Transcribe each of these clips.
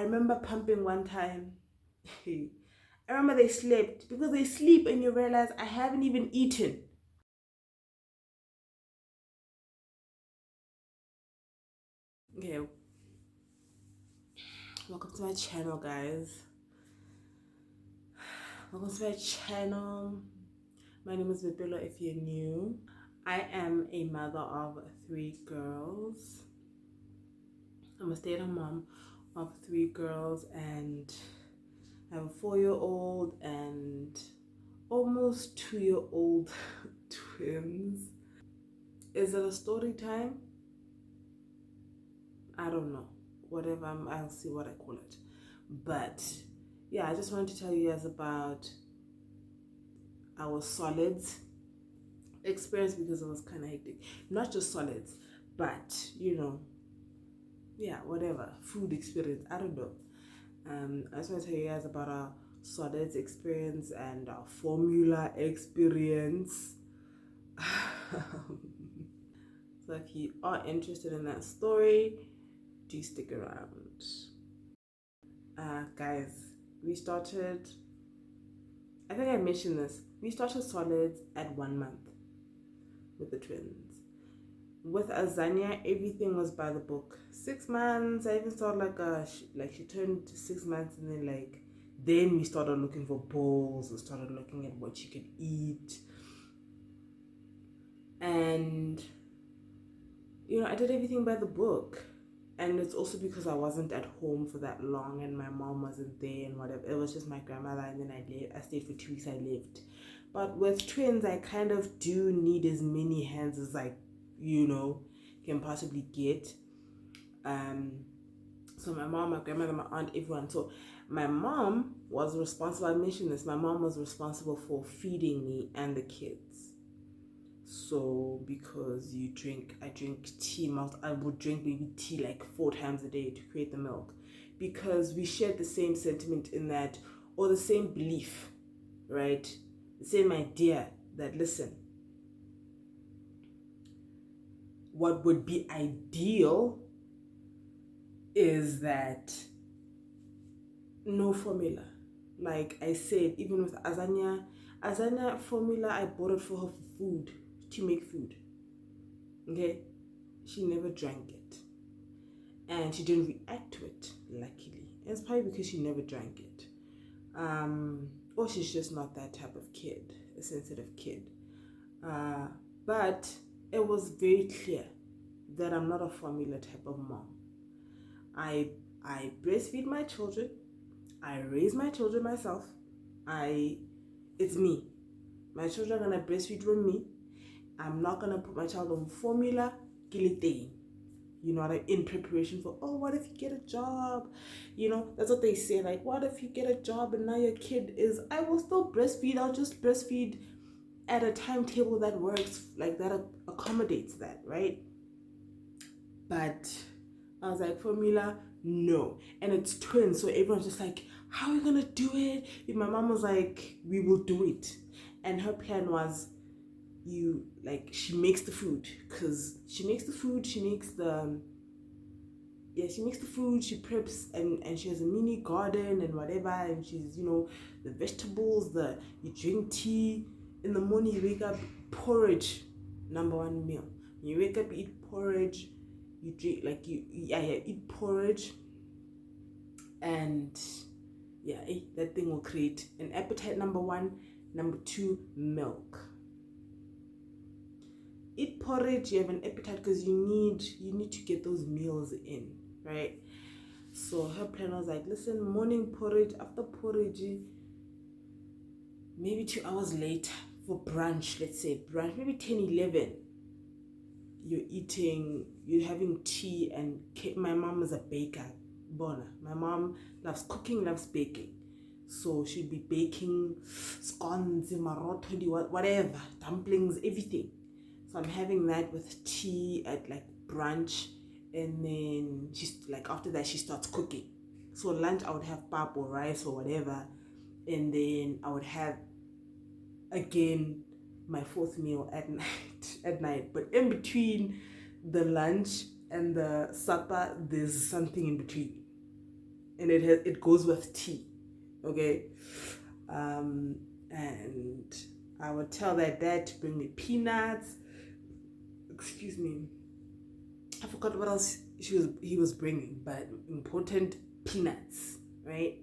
I remember pumping one time. I remember they slept because they sleep and you realize I haven't even eaten. Okay, welcome to my channel, guys. Welcome to my channel. My name is Vipilo if you're new. I am a mother of 3 girls. I'm a stay-at-home mom of 3 girls, and I have a 4-year-old and almost 2-year-old twins. Is it a story time? I don't know. Whatever, I'll see what I call it. But yeah, I just wanted to tell you guys about our solids experience because it was kind of hectic. Not just solids, but yeah, whatever, food experience. I don't know. I just want to tell you guys about our solids experience and our formula experience. So if you are interested in that story, do stick around. Guys, we started, I think I mentioned this, we started solids at 1 month with the twins. With Azania, everything was by the book. 6 months, I even saw she turned 6 months, and then we started looking for bowls. We started looking at what she could eat. And, I did everything by the book. And it's also because I wasn't at home for that long and my mom wasn't there and whatever. It was just my grandmother, and then I stayed for 2 weeks, I left. But with twins, I kind of do need as many hands as I can possibly get. So my mom, my grandmother, my aunt, everyone. So my mom was responsible, I mentioned this, my mom was responsible for feeding me and the kids. So because I drink tea, I would drink maybe tea like 4 times a day to create the milk, because we shared the same sentiment in that, or the same belief, right? The same idea that, listen, what would be ideal is that no formula. Like I said, even with Azania formula, I bought it for her for food, to make food. Okay? She never drank it. And she didn't react to it, luckily. And it's probably because she never drank it. Or she's just not that type of kid, a sensitive kid. But it was very clear that I'm not a formula type of mom. I breastfeed my children. I raise my children myself. It's me. My children are gonna breastfeed from me. I'm not gonna put my child on formula, killing. In preparation for, what if you get a job? That's what they say. Like, what if you get a job and now your kid is, I will still breastfeed. I'll just breastfeed at a timetable that works, like that accommodates that, right? But I was like, formula, no. And it's twins, so everyone's just like, how are we gonna do it? And my mom was like, we will do it. And her plan was, she makes the food, because she makes the food, she makes the food, she preps, and she has a mini garden and whatever, and she's, the vegetables, you drink tea in the morning, you wake up, porridge, number 1 meal. When you wake up, you eat porridge, you drink, eat porridge, and that thing will create an appetite, number 1. Number 2, milk. Eat porridge, you have an appetite, because you need to get those meals in, right? So her plan was like, listen, morning porridge, after porridge, maybe 2 hours later for brunch, let's say brunch, maybe 10-11, you're having tea and cake. My mom is a baker, Bona. My mom loves cooking, loves baking. So she'd be baking scones, marotodi, whatever, dumplings, everything. So I'm having that with tea at brunch, and then she's after that she starts cooking. So lunch I would have pap or rice or whatever, and then I would have again my 4th meal at night. But in between the lunch and the supper, there's something in between. and it goes with tea. Okay. And I would tell their dad to bring me peanuts. Excuse me. I forgot what else he was bringing, but important peanuts, right?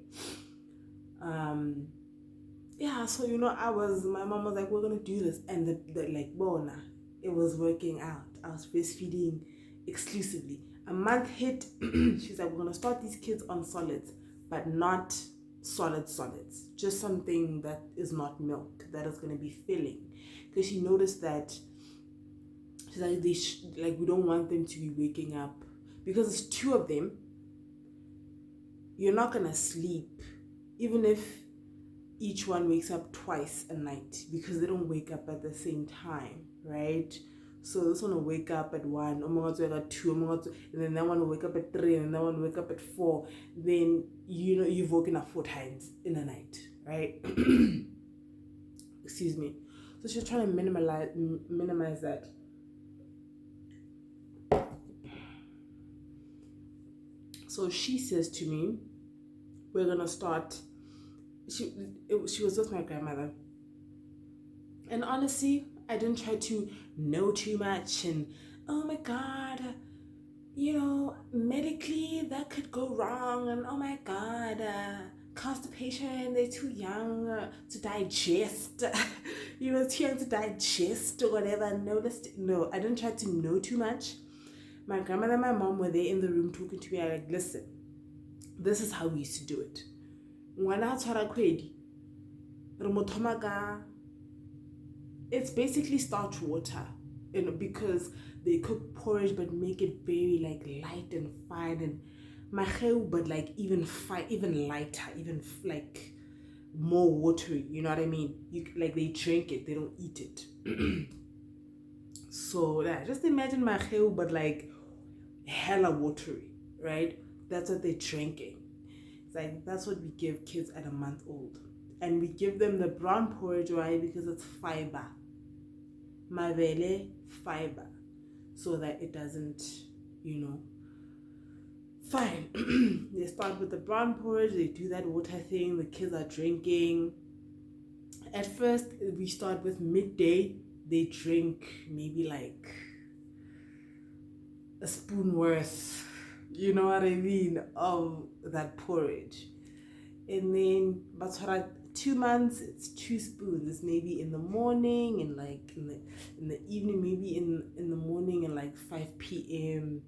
Yeah, so my mom was like, we're gonna do this, and the like bona, it was working out. I was breastfeeding exclusively. A month hit, she's like, we're gonna start these kids on solids, but not solids, just something that is not milk, that is gonna be filling, because she noticed that she's like we don't want them to be waking up because it's two of them. You're not gonna sleep, even if each one wakes up twice a night, because they don't wake up at the same time, right? So this one will wake up at 1, at 2, and then that one will wake up at 3, and that one will wake up at 4. Then you've woken up 4 times in a night, right? Excuse me. So she's trying to minimize that. So she says to me, we're gonna start. She was with my grandmother, and honestly, I didn't try to know too much, and oh my god, medically that could go wrong, and oh my god, constipation, they're too young to digest, too young to digest or whatever. No, I didn't try to know too much. My grandmother and my mom were there in the room talking to me. I'm like, listen, this is how we used to do it. It's basically starch water, because they cook porridge but make it very like light and fine, and maheu, but like even lighter, even like more watery. You know what I mean? Like they drink it, they don't eat it. So yeah, just imagine maheu, but like hella watery, right? That's what they're drinking. It's like that's what we give kids at a month old. And we give them the brown porridge, why? Because it's fiber. Mavele, fiber. So that it doesn't, fine. They start with the brown porridge, they do that water thing, the kids are drinking. At first, we start with midday, they drink maybe like a spoon worth, you know what I mean, of that porridge. And then, but 2 months, it's 2 spoons, maybe in the morning and like in the evening, maybe in the morning and like 5 p.m.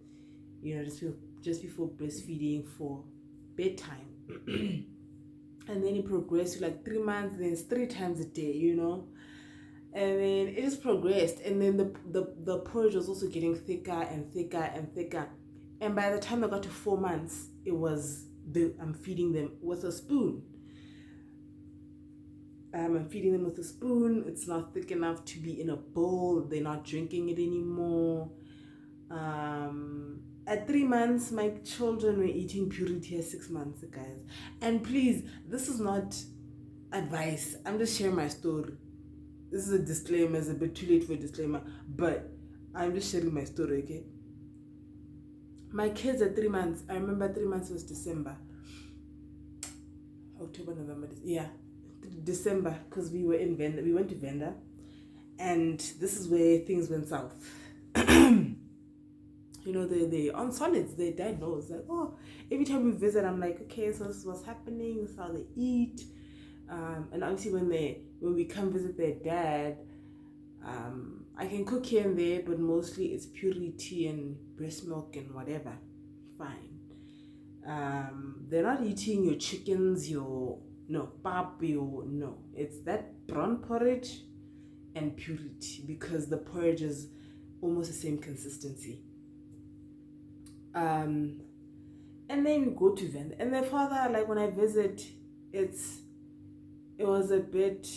Just before breastfeeding for bedtime. And then it progressed to like 3 months, then it's 3 times a day, and then it just progressed, and then the porridge was also getting thicker and thicker and thicker, and by the time I got to 4 months, I'm feeding them with a spoon. I'm feeding them with a spoon. It's not thick enough to be in a bowl. They're not drinking it anymore. At 3 months, my children were eating Purity at 6 months, guys. And please, this is not advice. I'm just sharing my story. This is a disclaimer. It's a bit too late for a disclaimer, but I'm just sharing my story, okay? My kids at 3 months, I remember 3 months was December. October, November, December, because we went to Venda, and this is where things went south. They on solids, their dad knows, like, oh, every time we visit, I'm like, okay, so this is what's happening, this is how they eat. And obviously when we come visit their dad, I can cook here and there, but mostly it's Purity and breast milk and whatever. Fine. They're not eating your chickens, papi, no. It's that brown porridge and Purity, because the porridge is almost the same consistency. And then we go to Venda, and their father, like when I visit, it was a bit,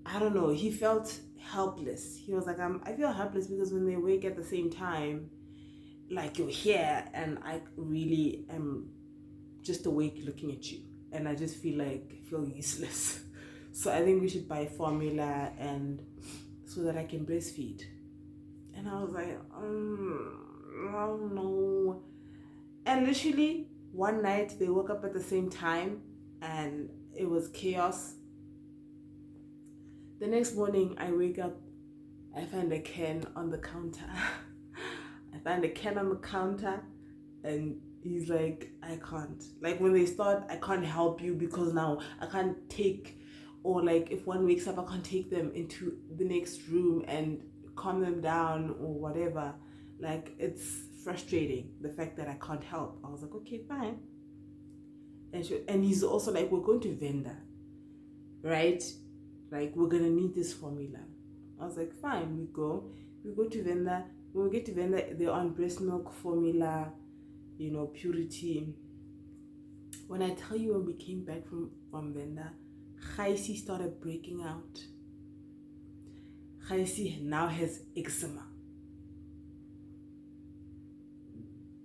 I don't know, he felt helpless. He was like, I feel helpless because when they wake at the same time, like you're here and I really am just awake looking at you, and I just feel useless. So I think we should buy formula and so that I can breastfeed. And I was like, I don't know. And literally One night they woke up at the same time and it was chaos. The next morning I wake up, I find a can on the counter. I find a can on the counter and he's like, I can't. Like when they start, I can't help you because now I can't take, or like if one wakes up, I can't take them into the next room and calm them down or whatever. Like it's frustrating, the fact that I can't help. I was like, okay, fine. And he's also like, we're going to Venda, right? Like we're gonna need this formula. I was like, fine, we go to Venda. When we get to Venda, they're on breast milk formula, purity. When I tell you, when we came back from Venda, Khaisi started breaking out. Khaisi now has eczema.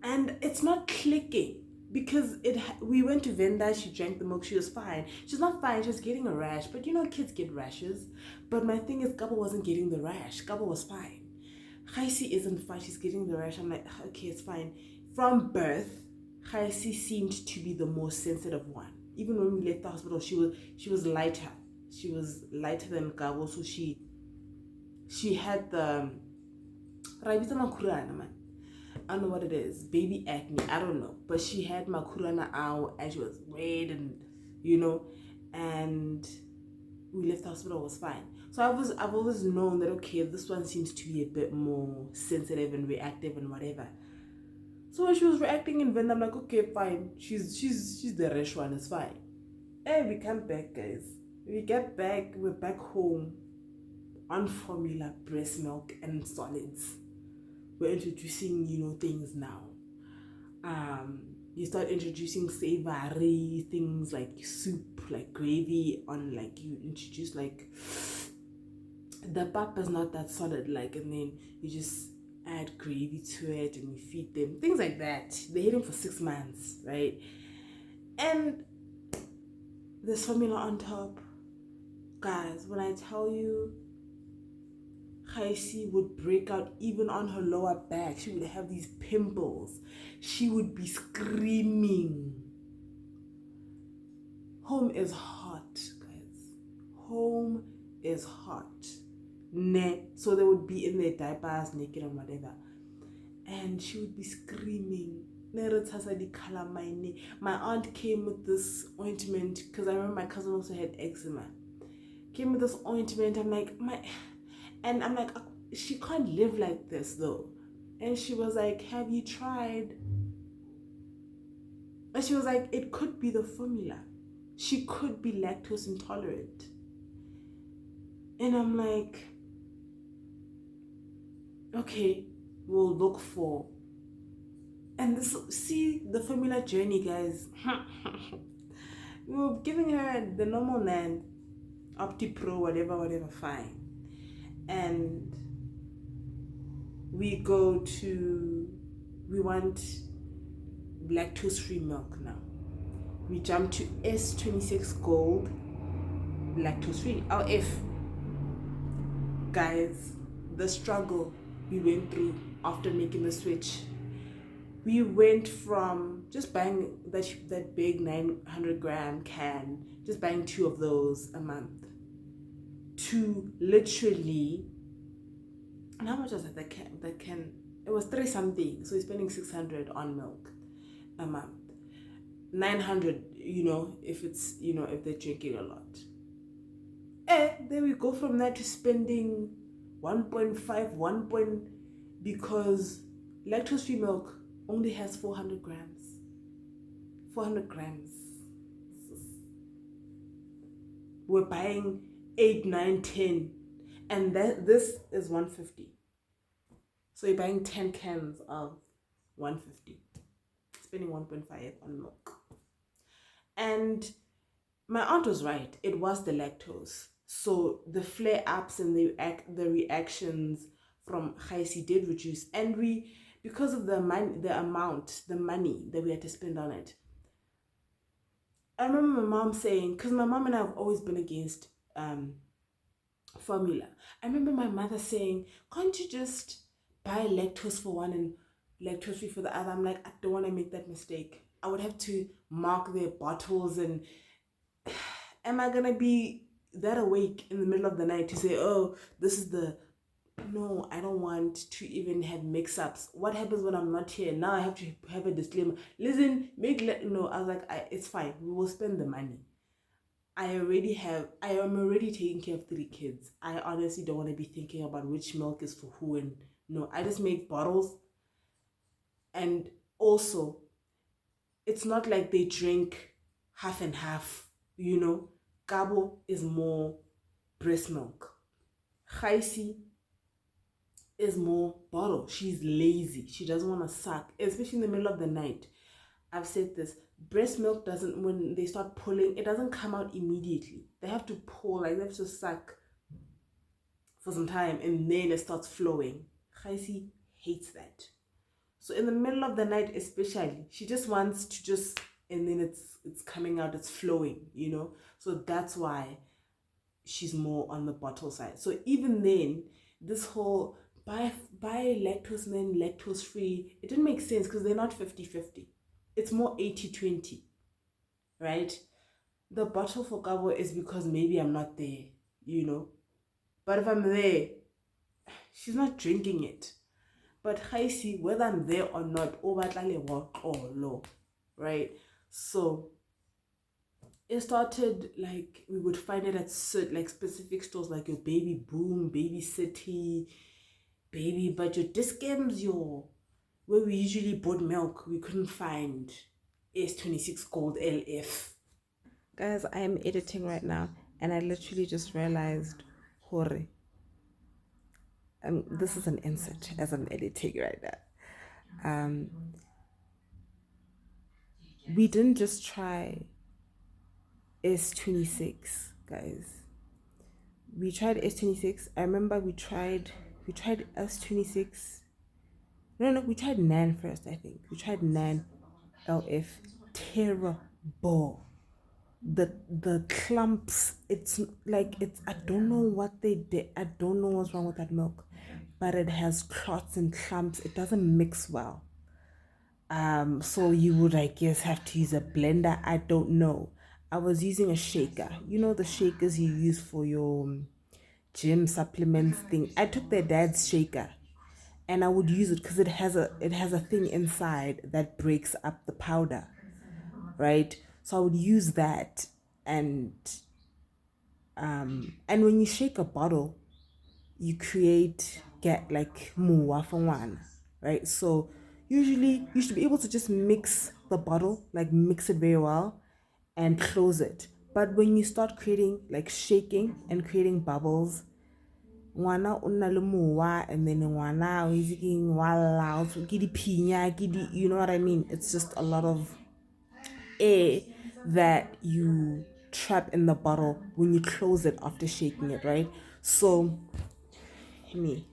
And it's not clicking because we went to Venda, she drank the milk, she was fine. She's not fine, she was getting a rash, but kids get rashes. But my thing is, Gabo wasn't getting the rash. Gabo was fine. Khaisi isn't fine, she's getting the rash. I'm like, okay, it's fine. From birth, Khaisi seemed to be the most sensitive one. Even when we left the hospital, she was lighter. She was lighter than Gabo, so she had the I don't know what it is, baby acne, I don't know, but she had makurana out and she was red and and we left the hospital, was fine. So I've always known that, okay, this one seems to be a bit more sensitive and reactive and whatever. So when she was reacting in Venda, I'm like, okay, fine, she's the rash one, it's fine. Hey, we come back, guys. We get back, we're back home on formula, breast milk and solids. We're introducing, things now. You start introducing savory things like soup, like gravy on, like you introduce like the pap is not that solid, like, and then you just add gravy to it and you feed them, things like that. They hit them for 6 months, right? And this formula on top, guys, when I tell you, Khaisi would break out even on her lower back. She would have these pimples. She would be screaming. Home is hot, guys. Home is hot. So they would be in their diapers, naked and whatever. And she would be screaming. My aunt came with this ointment because I remember my cousin also had eczema. Came with this ointment. I'm like, she can't live like this though. And she was like, have you tried? And she was like, it could be the formula. She could be lactose intolerant. And I'm like, okay, we'll look for. And see the formula journey, guys. We were giving her the normal Nan, OptiPro, whatever, fine. And we want lactose-free milk now. We jump to S26 Gold, lactose-free. Guys, the struggle we went through after making the switch. We went from just buying that big 900-gram can, just buying 2 of those a month, to literally, and how much was that? That can, it was 3 something. So you're spending 600 on milk a month. 900, if it's, if they're drinking a lot. And then we go from that to spending 1.5, because lactose-free milk only has 400 grams. 400 grams. We're buying 8, 9, 10. And this is 150. So you're buying 10 cans of 150. Spending 1.5 on milk. And my aunt was right. It was the lactose. So the flare-ups and the reactions from Khaisi did reduce. And because of the money that we had to spend on it. I remember my mom saying, because my mom and I have always been against formula. I remember my mother saying, can't you just buy lactose for one and lactose free for the other? I'm like, I don't want to make that mistake. I would have to mark their bottles, and am I gonna be that awake in the middle of the night to say, oh, this is the no, I don't want to even have mix-ups. What happens when I'm not here? Now I have to have a disclaimer. Listen, no. I was like, it's fine. We will spend the money. I am already taking care of 3 kids. I honestly don't want to be thinking about which milk is for who, and no, I just make bottles. And also, it's not like they drink half and half, Gabo is more breast milk. Khaisi is more bottle. She's lazy. She doesn't want to suck, especially in the middle of the night. I've said this. Breast milk doesn't, when they start pulling, it doesn't come out immediately. They have to pull, like they have to suck for some time, and then it starts flowing. Khaisi hates that. So in the middle of the night, especially, she just wants to just, and then it's coming out, it's flowing, So that's why she's more on the bottle side. So even then, this whole buy lactose and then lactose free, it didn't make sense because they're not 50-50. It's more 80-20, right? The bottle for Gabo is because maybe I'm not there, But if I'm there, she's not drinking it. But Khaisi, whether I'm there or not, right? So it started like we would find it at like specific stores like your Baby Boom, Baby City, Baby Budget, Discams, where we usually bought milk, we couldn't find S26 Gold LF. Guys, I am editing right now, and I literally just realized, Hore, this is an insert as I'm editing right now. We didn't just try S26, guys. We tried S26. I remember we tried S26. No, we tried Nan first, I think. We tried Nan LF. Terrible. The clumps, it's I don't know what they did. I don't know what's wrong with that milk, but it has clots and clumps. It doesn't mix well. So you would, I guess, have to use a blender. I don't know. I was using a shaker. The shakers you use for your gym supplements thing. I took their dad's shaker, and I would use it because it has a thing inside that breaks up the powder, right? So I would use that, and when you shake a bottle, you get like muwa for one, right? So usually you should be able to just mix the bottle, like mix it very well and close it. But when you start creating, like shaking and creating bubbles, ngwana o nna le mowa, and then ngwana o is getting wala, you know what I mean? It's just a lot of air that you trap in the bottle when you close it after shaking it, right? So me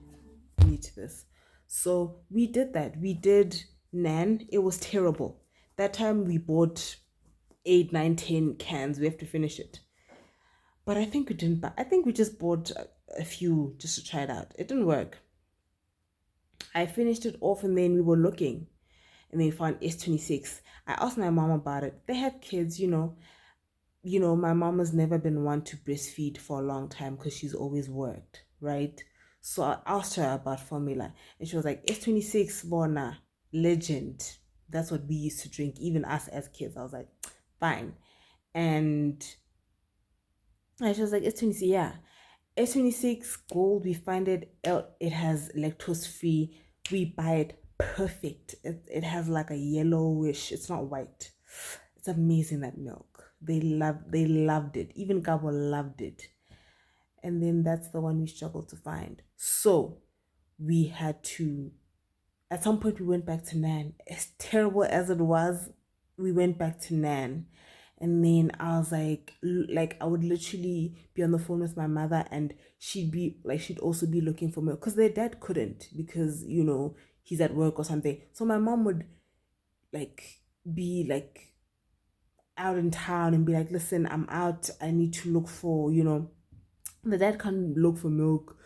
to this. So we did that. We did Nan. It was terrible. That time we bought 8, 9, 10 cans. We have to finish it. But I think we didn't. I think we just bought a few just to try it out. It didn't work. I finished it off, and then we were looking, and they found S26. I asked my mom about it. They had kids, my mom has never been one to breastfeed for a long time because she's always worked, right? So I asked her about formula, and she was like, S26 Bona, legend. That's what we used to drink, even us as kids. I was like, fine. And she was like, S26, yeah. S26 Gold, we find it has lactose free. We buy it perfect. It has like a yellowish, it's not white. It's amazing, that milk. They loved it. Even Gabo loved it. And then that's the one we struggled to find. So we had to, at some point we went back to Nan. As terrible as it was, we went back to Nan. And then I was like I would literally be on the phone with my mother, and she'd also be looking for milk because their dad couldn't, because he's at work or something. So my mom would be out in town and be like, listen, I'm out, I need to look for, the dad can't look for milk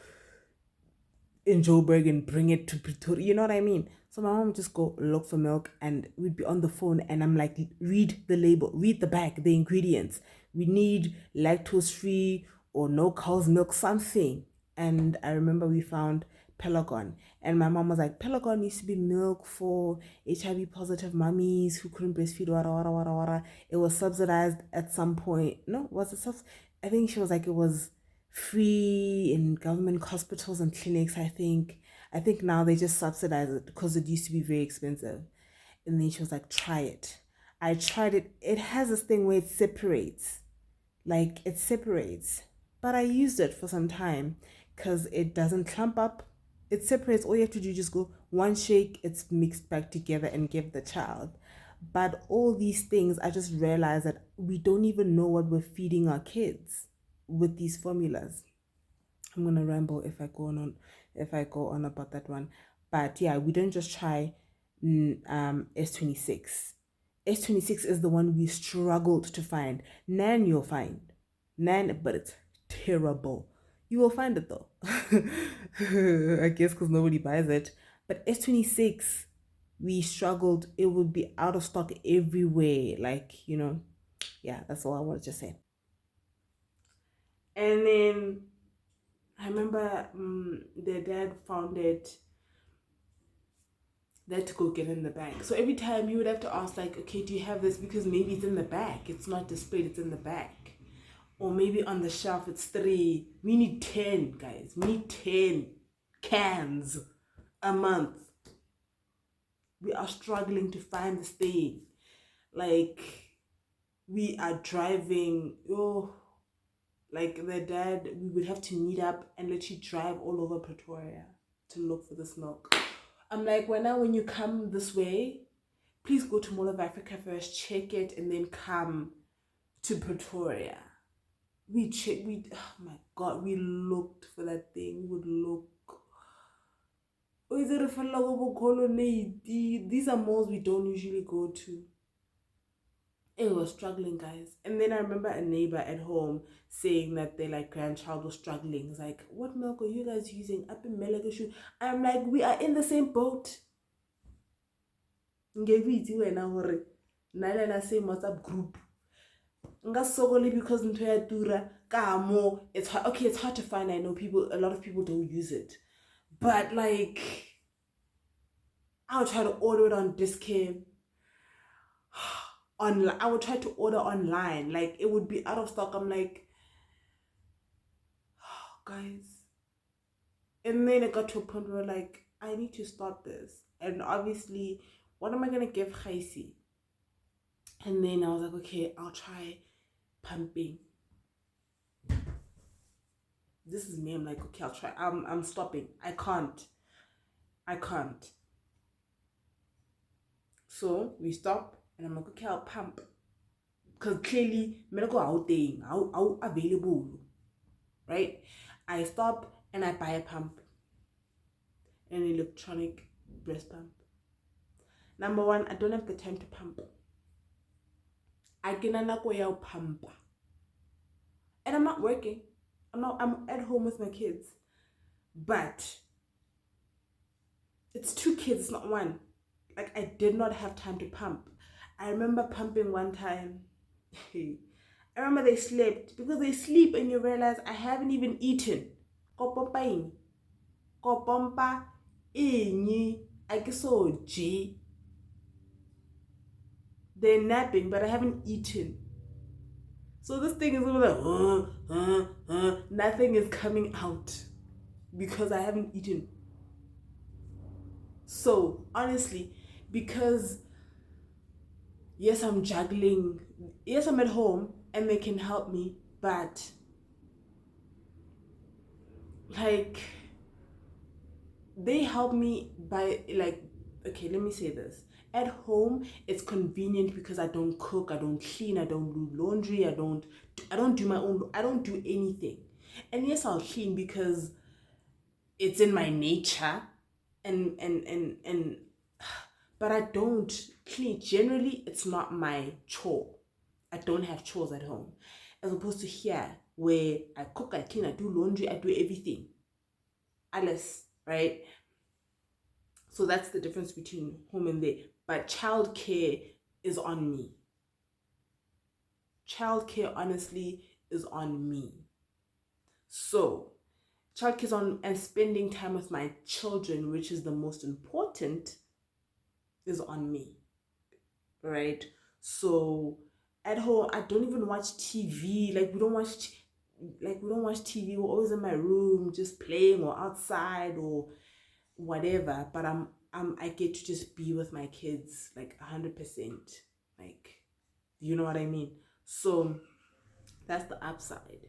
in Joburg and bring it to Pretoria. You know what I mean? So my mom would just go look for milk and we'd be on the phone and I'm like, read the label, read the back, the ingredients. We need lactose free or no cow's milk, something. And I remember we found Pelagon. And my mom was like, Pelagon used to be milk for HIV positive mummies who couldn't breastfeed, wara, wara, wara, wara. It was subsidized at some point. No, was it I think she was like, it was free in government hospitals and clinics. I think now they just subsidize it because it used to be very expensive. And then she was like, try it. I tried it. It has this thing where it separates. Like it separates. But I used it for some time because it doesn't clump up. It separates. All you have to do is just go one shake, it's mixed back together and give the child. But all these things, I just realized that we don't even know what we're feeding our kids with these formulas. I'm gonna ramble if I go on about that one. But yeah, we don't just try S26. S26 is the one we struggled to find. Nan you'll find. Nan, but it's terrible. You will find it though. I guess because nobody buys it. But S26, we struggled. It would be out of stock everywhere. Like, yeah, that's all I wanted to say. And then I remember their dad found it. They had to go get it in the bag. So every time he would have to ask, like, okay, do you have this? Because maybe it's in the bag. It's not displayed, it's in the bag. Or maybe on the shelf it's 3. We need 10, guys. We need 10 cans a month. We are struggling to find this thing. Like, we are driving, like the dad, we would have to meet up and literally drive all over Pretoria to look for this milk. I'm like, when you come this way, please go to Mall of Africa first, check it, and then come to Pretoria. Oh my God, we looked for that thing. We would look. These are malls we don't usually go to. It was struggling, guys. And then I remember a neighbor at home saying that their grandchild was struggling. It's like, what milk are you guys using up in Melagashu? I'm like, we are in the same boat. Same WhatsApp group. Because it's hard. Okay, it's hard to find. I know a lot of people don't use it. But I'll try to order it on Discount. I would try to order online. Like, it would be out of stock. I'm like, guys. And then it got to a point where I need to start this. And obviously, what am I gonna give Khaisi? And then I was like, okay, I'll try pumping. This is me. I'm like, okay, I'll try. I'm stopping. I can't. So we stop, and I'm like, okay, I'll pump. Because clearly, medical outing, how available, right? I stop and I buy a pump, an electronic breast pump. Number one, I don't have the time to pump. I cannot go pump, and I'm not working. I'm at home with my kids, but it's 2 kids, not 1. Like, I did not have time to pump. I remember pumping one time. I remember they slept, because they sleep and you realize I haven't even eaten. Kopompa inyi akisoji. They're napping, but I haven't eaten. So this thing is like, nothing is coming out because I haven't eaten. So honestly, because yes, I'm juggling. Yes, I'm at home and they can help me, but they help me by okay, let me say this. At home, it's convenient because I don't cook, I don't clean, I don't do laundry, I don't do my own, I don't do anything. And yes, I'll clean because it's in my nature, and but I don't clean. Generally, it's not my chore. I don't have chores at home, as opposed to here where I cook, I clean, I do laundry, I do everything. Alles. right? So that's the difference between home and there. But childcare is on me. Childcare, honestly, is on me. So childcare is on, and spending time with my children, which is the most important, is on me, right? So at home, I don't even watch TV. Like we don't watch TV. We're always in my room, just playing or outside or whatever. But I get to just be with my kids like 100%. Like, you know what I mean? So that's the upside.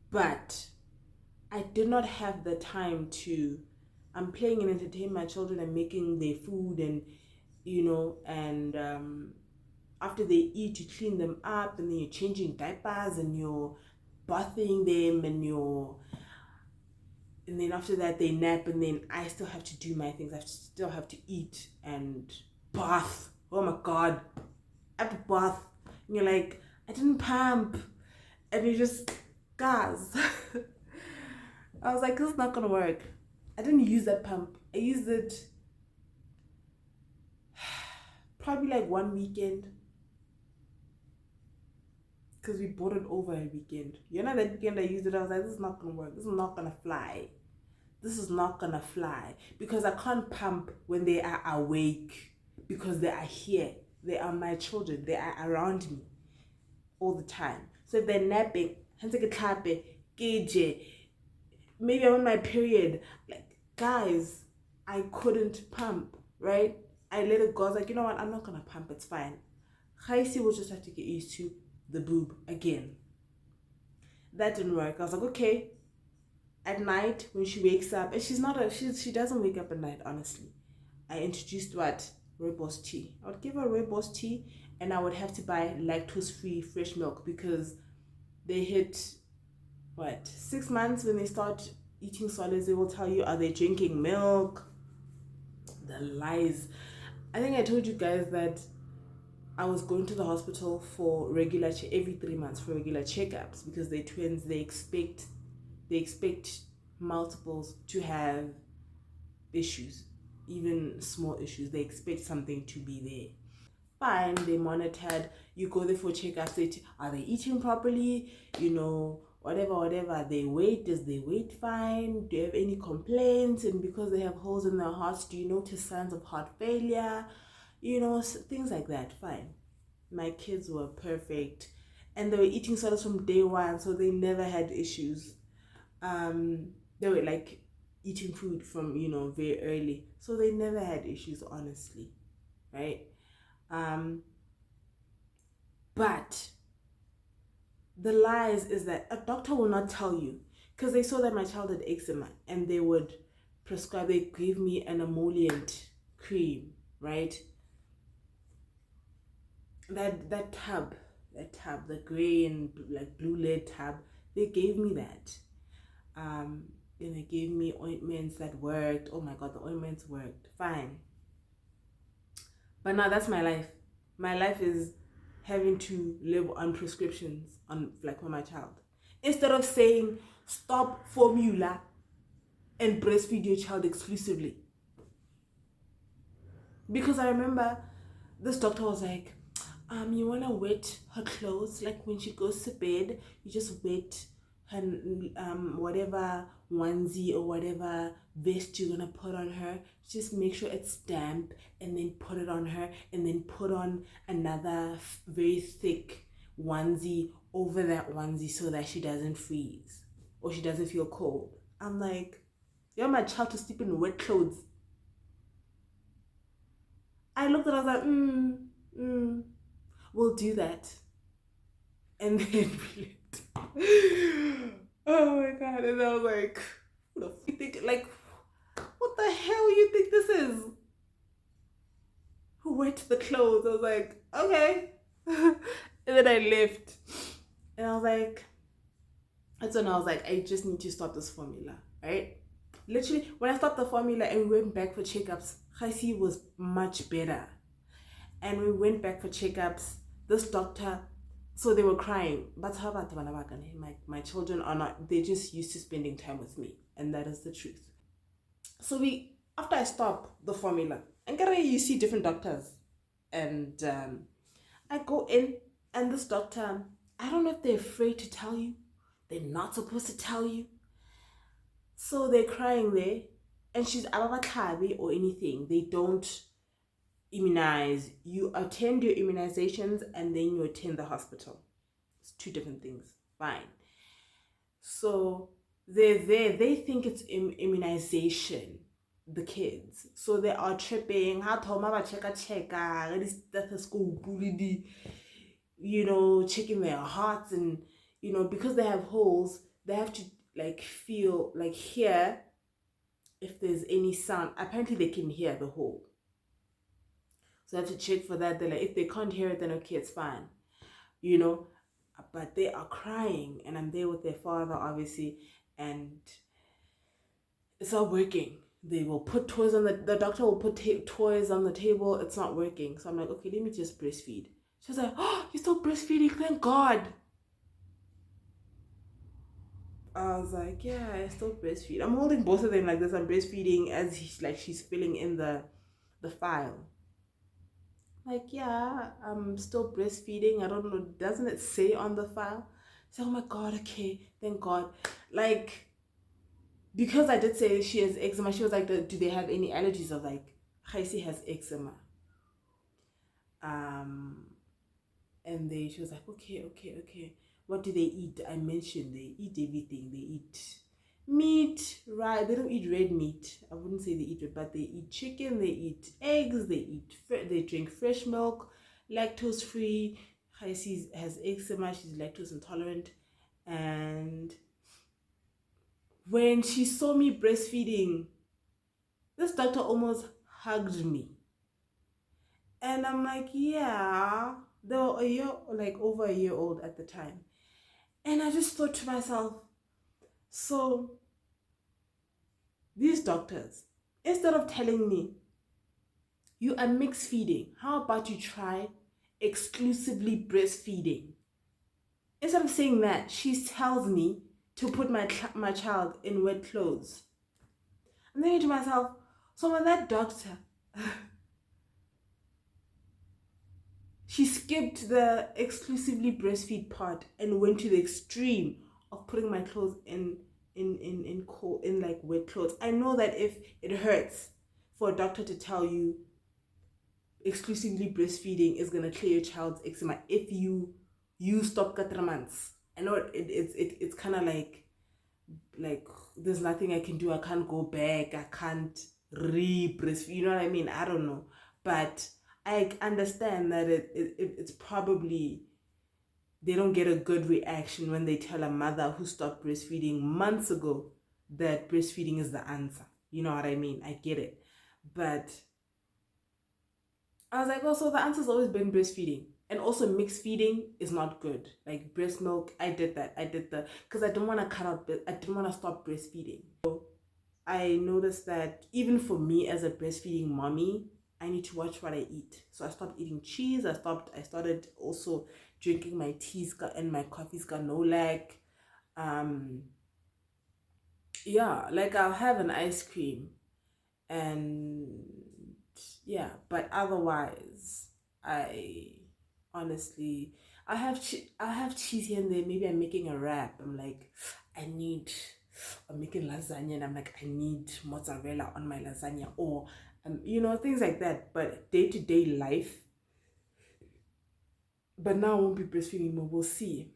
But I did not have the time to. I'm playing and entertain my children and making their food, and and after they eat, you clean them up, and then you're changing diapers and you're bathing them, and then after that they nap, and then I still have to do my things. I still have to eat and bath. Oh my god, I have to bath. And you're like, I didn't pump, and you just gas. I was like, this is not gonna work. I didn't use that pump. I used it probably like one weekend, because we bought it over a weekend. That weekend I used it, I was like, this is not gonna work. This is not gonna fly. This is not gonna fly, because I can't pump when they are awake, because they are here. They are my children. They are around me all the time. So if they're napping, maybe I'm on my period. Like, guys, I couldn't pump, right? I let it go. I was like, you know what? I'm not gonna pump. It's fine. Khaisi will just have to get used to the boob again. That didn't work. I was like, okay. At night when she wakes up, and she doesn't wake up at night, honestly. I introduced rooibos tea. I would give her rooibos tea, and I would have to buy lactose-free fresh milk, because they hit 6 months when they start eating solids. They will tell you, are they drinking milk? The lies. I think I told you guys that I was going to the hospital for every 3 months for regular checkups, because they're twins. They expect multiples to have issues, even small issues. They expect something to be there. Fine, they monitored. You go there for checkups. Are they eating properly? Whatever. They weight, does they weight fine? Do you have any complaints? And because they have holes in their hearts, do you notice signs of heart failure? Things like that. Fine. My kids were perfect, and they were eating solids from day one, so they never had issues. They were like eating food from very early, so they never had issues, honestly, right? But the lies is that a doctor will not tell you, because they saw that my child had eczema, and they gave me an emollient cream, right? That tub, the gray and like blue lead tub, they gave me that. And they gave me ointments that worked. Oh my god, the ointments worked fine. But now that's my life. My life is having to live on prescriptions for my child, instead of saying stop formula and breastfeed your child exclusively. Because I remember this doctor was like, you want to wet her clothes, like when she goes to bed, you just wet her whatever onesie or whatever vest you're gonna put on her. Just make sure it's damp, and then put it on her, and then put on another very thick onesie over that onesie, so that she doesn't freeze or she doesn't feel cold. I'm like, you want my child to sleep in wet clothes? I looked at her, I was like, we'll do that. And then oh my god. And I was like, what the think, like, what the hell you think this is? Who wet the clothes? I was like, okay. And then I left, and I was like, that's when I was like, I just need to stop this formula, right? Literally, when I stopped the formula and we went back for checkups, Khaisi was much better. And we went back for checkups. This doctor, so they were crying. But my children are not, they're just used to spending time with me. And that is the truth. So after I stop the formula, and you see different doctors, and I go in, and this doctor, I don't know if they're afraid to tell you, they're not supposed to tell you. So they're crying there, and she's ababa or anything. They don't immunize. You attend your immunizations, and then you attend the hospital. It's two different things. Fine. So they're there. They think it's immunization, the kids. So they are tripping. How stethoscope, checking their hearts, and because they have holes, they have to like feel like hear if there's any sound. Apparently they can hear the hole. So they have to check for that. They're like, if they can't hear it, then okay, it's fine. But they are crying, and I'm there with their father, obviously, and it's not working. They will put toys on the doctor will put toys on the table. It's not working. So I'm like, okay, let me just breastfeed. She's like, oh, you're still breastfeeding, thank God. I was like, yeah, I still breastfeed. I'm holding both of them like this. I'm breastfeeding as she's filling in the file. Like, yeah, I'm still breastfeeding. I don't know. Doesn't it say on the file? So, oh my God, okay, thank God. Like, because I did say she has eczema, she was like, do they have any allergies? I was like, Khaisi has eczema. And she was like, okay. What do they eat? I mentioned they eat everything. They eat meat, right? They don't eat red meat. I wouldn't say they eat it, but they eat chicken, they eat eggs, they drink fresh milk, lactose free. Khaisi has eczema, she's lactose intolerant. And when she saw me breastfeeding, this doctor almost hugged me. And I'm like, yeah, they were over a year old at the time. And I just thought to myself, so these doctors, instead of telling me you are mixed feeding, how about you try exclusively breastfeeding? Instead of saying that, she tells me to put my child in wet clothes. I'm thinking to myself, so when that doctor she skipped the exclusively breastfeed part and went to the extreme of putting my clothes in like wet clothes. I know that if it hurts for a doctor to tell you exclusively breastfeeding is gonna clear your child's eczema if you stop 4 months. I know it's kind of like there's nothing I can do. I can't go back. I can't re-breastfeed. You know what I mean? I don't know, but I understand that it's probably they don't get a good reaction when they tell a mother who stopped breastfeeding months ago that breastfeeding is the answer. You know what I mean? I get it. But I was like, oh, so the answer's always been breastfeeding. And also mixed feeding is not good. Like breast milk, I did because I didn't want to I didn't want to stop breastfeeding. So I noticed that even for me as a breastfeeding mommy, I need to watch what I eat. So I stopped eating cheese. I started also drinking my teas and my coffees Ganolac. Yeah, like I'll have an ice cream, and yeah, but otherwise, I honestly, I have cheese here and there. Maybe I'm making a wrap. I'm like, I'm making lasagna, and I'm like, I need mozzarella on my lasagna, or things like that. But day-to-day life. But now I won't be breastfeeding more. We'll see.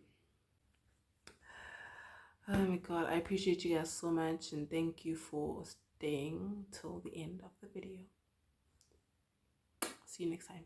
Oh my God, I appreciate you guys so much, and thank you for staying till the end of the video. See you next time.